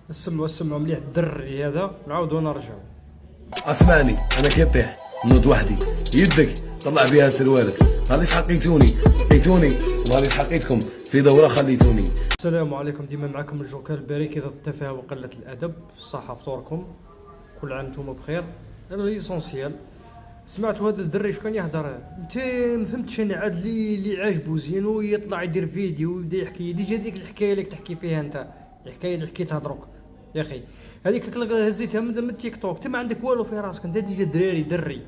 اسمعوا مليح الدري هذا، نعاودو نرجعو. اسمعني، انا كي طيح نوض وحدي، يدك طلع بها سروالك، هذه حقيتوني وهذه حقيتكم في دوره خليتوني. السلام عليكم، ديما معكم الجوكر الباري. كذا التفاهه وقله الادب، الصحه فطوركم، كل عام نتوما بخير. ليسونسيال، سمعتوا هذا الدري اش كان يهضر؟ انت ما فهمتش انا عاد اللي عاجبو زين ويطلع يدير فيديو ويبدا يحكي ديجا ديك الحكايه اللي تحكي فيها انت، الحكايه اللي حكيتها دروك يا اخي، هذيك هزيتها من التيك توك. انت ما عندك والو في راسك، انت ديجا دري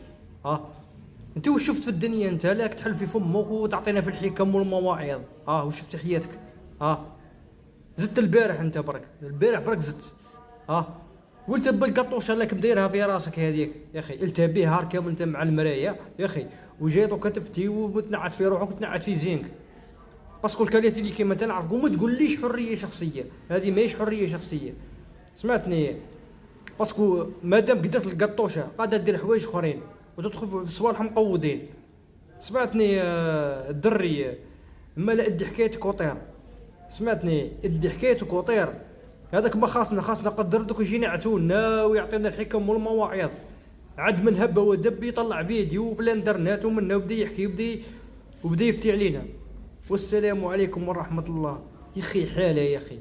انت واش شفت في الدنيا؟ انت لاك تحل في فمك وتعطينا في الحكم والمواعظ. واش شفت حياتك؟ زدت البارح، انت برك زدت. قلت بالقطوشه لك مديرها في راسك هذيك يا اخي، التبيه هار كامل انت مع المرايه يا اخي، وجيت وكتفتي وتنعت في روحك وتنعت في زينك، باسكو الكاليتي اللي كيما تنعرفك. وما تقوليش حريه شخصيه، هذه ماهيش حريه شخصيه، سمعتني؟ باسكو مادام قدرت القطوشه قادر دير حوايج اخرين وتدخل في صوالح مقودين، سمعتني؟ الدري اما لا ادي حكايتك وطير، سمعتني؟ ادي حكايتك وطير. هذاك ما خاصنا قدر دوك يجي يعتونا ويعطينا الحكم والمواعظ، عاد من هبه ودب يطلع فيديو في الانترنت ومنه بدا يحكي وبدا يفتي علينا. والسلام عليكم ورحمه الله. يا اخي حاله يا اخي.